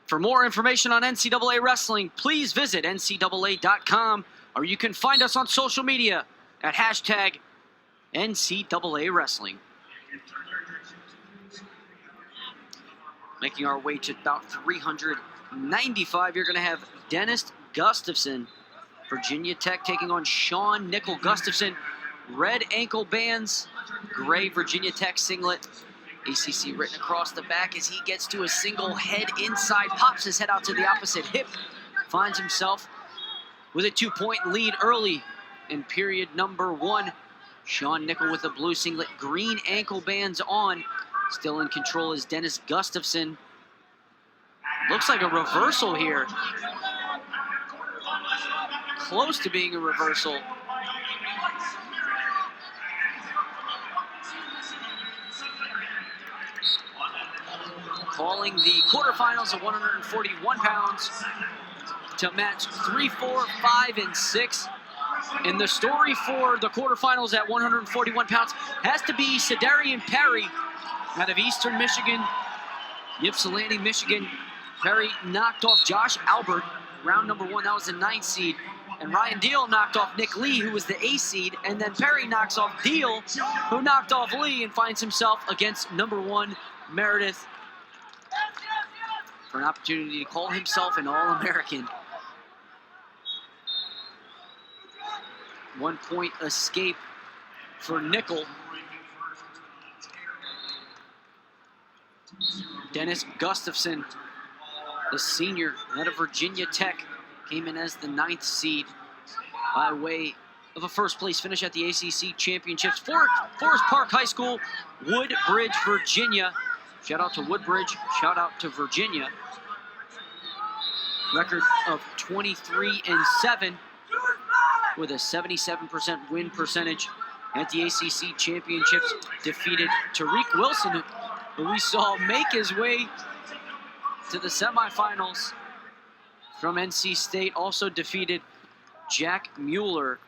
For more information on NCAA wrestling, please visit ncaa.com, or you can find us on social media at hashtag NCAA Wrestling. Making our way to about 395, you're going to have Dennis Gustafson, Virginia Tech, taking on Sean Nickell. Gustafson, red ankle bands, gray Virginia Tech singlet. ACC written across the back as he gets to a single head inside, pops his head out to the opposite hip, finds himself with a 2-point lead early in period number 1. Sean Nickell with the blue singlet, green ankle bands on. Still in control is Dennis Gustafson. Looks like a reversal here. Close to being a reversal. Calling the quarterfinals of 141 pounds to match 3, 4, 5, and 6. And the story for the quarterfinals at 141 pounds has to be Cedarian Perry out of Eastern Michigan, Ypsilanti, Michigan. Perry knocked off Josh Albert, round number 1, that was the 9th seed. And Ryan Deal knocked off Nick Lee, who was the 8th seed. And then Perry knocks off Deal, who knocked off Lee, and finds himself against number 1, Meredith, for an opportunity to call himself an All-American. 1-point escape for Nickell. Dennis Gustafson, the senior out of Virginia Tech, came in as the 9th seed by way of a first-place finish at the ACC Championships. Forest Park High School, Woodbridge, Virginia. Shout out to Woodbridge, shout out to Virginia. Record of 23-7 with a 77% win percentage at the ACC Championships. Defeated Tariq Wilson, who we saw make his way to the semifinals from NC State. Also defeated Jack Mueller.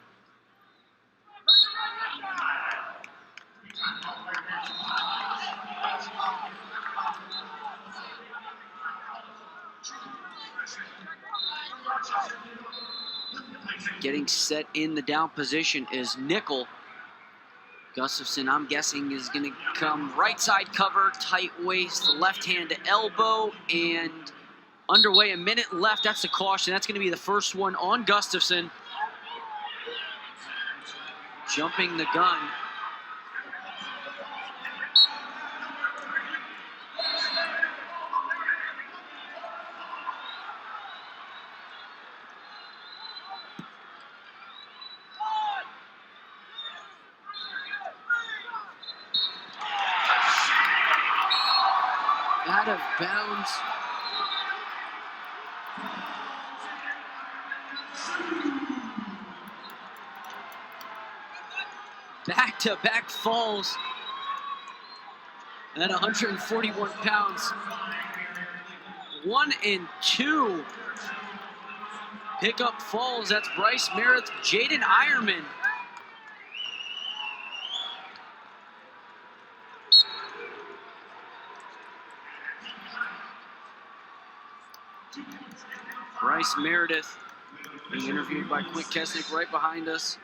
Getting set in the down position is Nickell. Gustafson, I'm guessing, is going to come right side cover, tight waist, left hand to elbow, and underway, a minute left. That's the caution. That's going to be the first one on Gustafson. Jumping the gun. Out of bounds. Back-to-back falls at 141 pounds. 1 and 2 pickup falls. That's Bryce Meredith, Jaden Ironman. Bryce Meredith being interviewed by Quint Kesnick right behind us.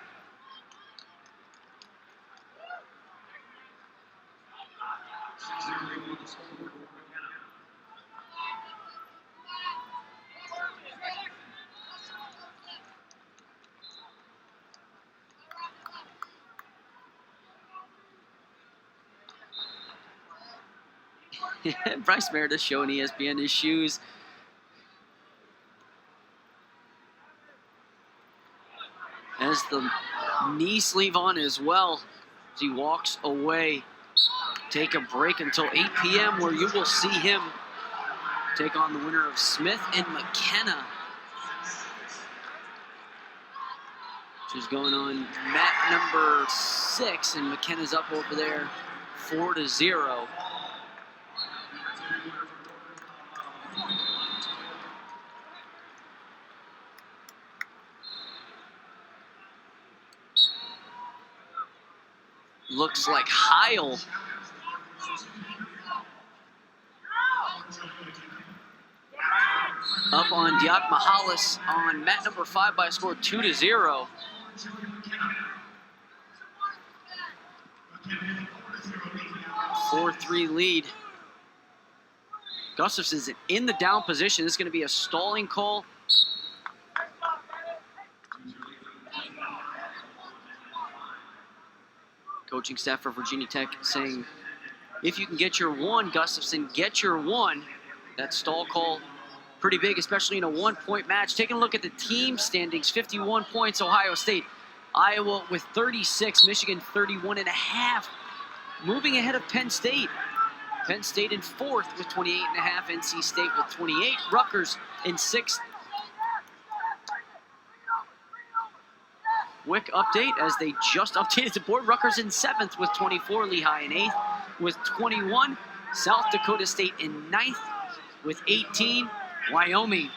Bryce Meredith showing ESPN his shoes. Has the knee sleeve on as well as he walks away. Take a break until 8 p.m. where you will see him take on the winner of Smith and McKenna, which is going on mat number 6, and McKenna's up over there 4-0. Looks like Heil up on Diak Mahalis on mat number 5 by a score of 2-0. A 4-3 lead. Gustafson's in the down position. This is going to be a stalling call. Coaching staff for Virginia Tech saying, if you can get your one, Gustafson, get your one. That stall call, pretty big, especially in a one-point match. Taking a look at the team standings, 51 points, Ohio State. Iowa with 36, Michigan 31.5. Moving ahead of Penn State. Penn State in 4th with 28.5, NC State with 28, Rutgers in 6th. Quick update as they just updated the board. Rutgers in 7th with 24, Lehigh in 8th with 21, South Dakota State in 9th with 18, Wyoming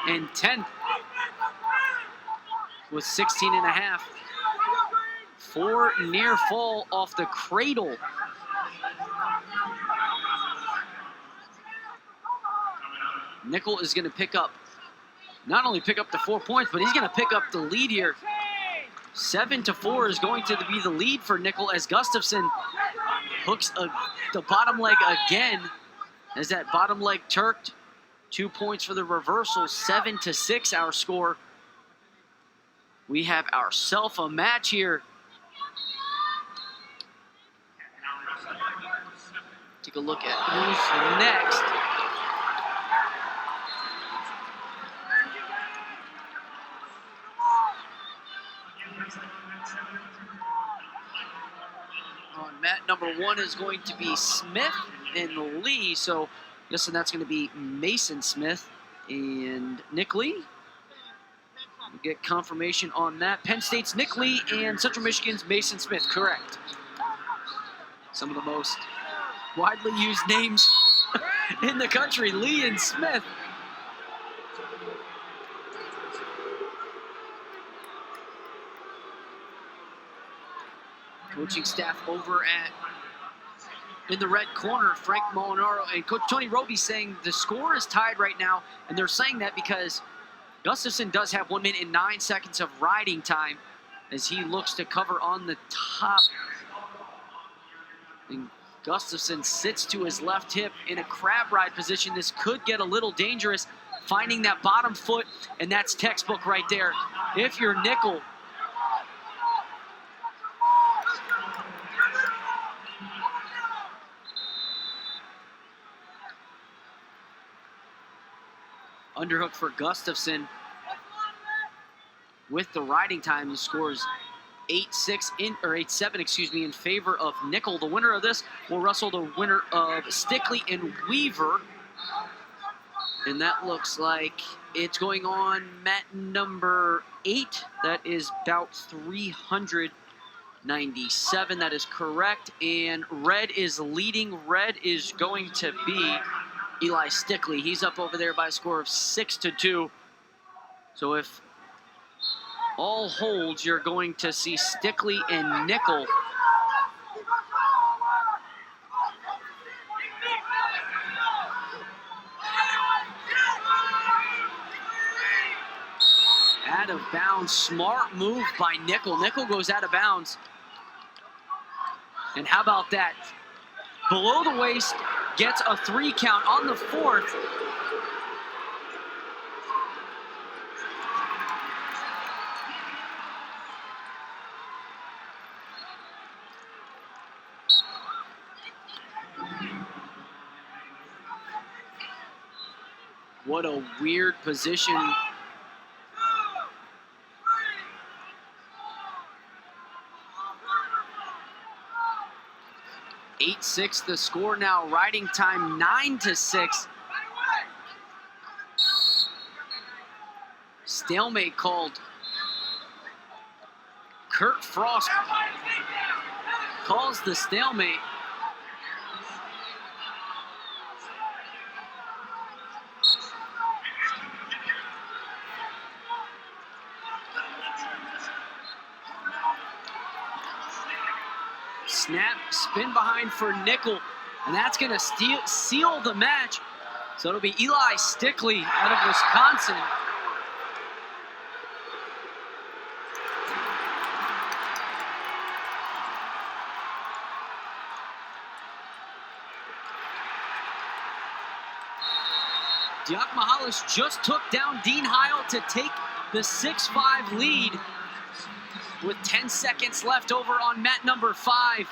in 10th with 16.5. 4 near fall off the cradle. Nickell is going to not only pick up the 4 points, but he's going to pick up the lead here. 7-4 is going to be the lead for Nickell as Gustafson hooks the bottom leg again. As that bottom leg turked, 2 points for the reversal. 7-6 our score. We have ourselves a match here. Take a look at who's next. On mat number 1 is going to be Smith and Lee. So, guessing that's going to be Mason Smith and Nick Lee. We'll get confirmation on that. Penn State's Nick Lee and Central Michigan's Mason Smith. Correct. Some of the most widely used names in the country, Lee and Smith. Coaching staff over in the red corner, Frank Molinaro and Coach Tony Roby saying the score is tied right now, and they're saying that because Gustafson does have 1 minute and 9 seconds of riding time as he looks to cover on the top. And Gustafson sits to his left hip in a crab ride position. This could get a little dangerous, finding that bottom foot, and that's textbook right there. If you're Nickell, underhook for Gustafson. With the riding time, the score is 8-7 in favor of Nickell. The winner of this will wrestle the winner of Stickley and Weaver. And that looks like it's going on mat number 8. That is bout 397. That is correct. And red is leading. Red is going to be Eli Stickley. He's up over there by a score of 6-2. So if all holds, you're going to see Stickley and Nickell. Out of bounds. Smart move by Nickell. Nickell goes out of bounds. And how about that? Below the waist, gets a 3 count on the 4th. What a weird position. Eight-6 the score now. Riding time 9-6. Stalemate called. Kurt Frost calls the stalemate. Snap, spin behind for Nickell, and that's going to seal the match. So it'll be Eli Stickley out of Wisconsin. Diakmahalis just took down Dean Heil to take the 6-5 lead with 10 seconds left over on mat number 5.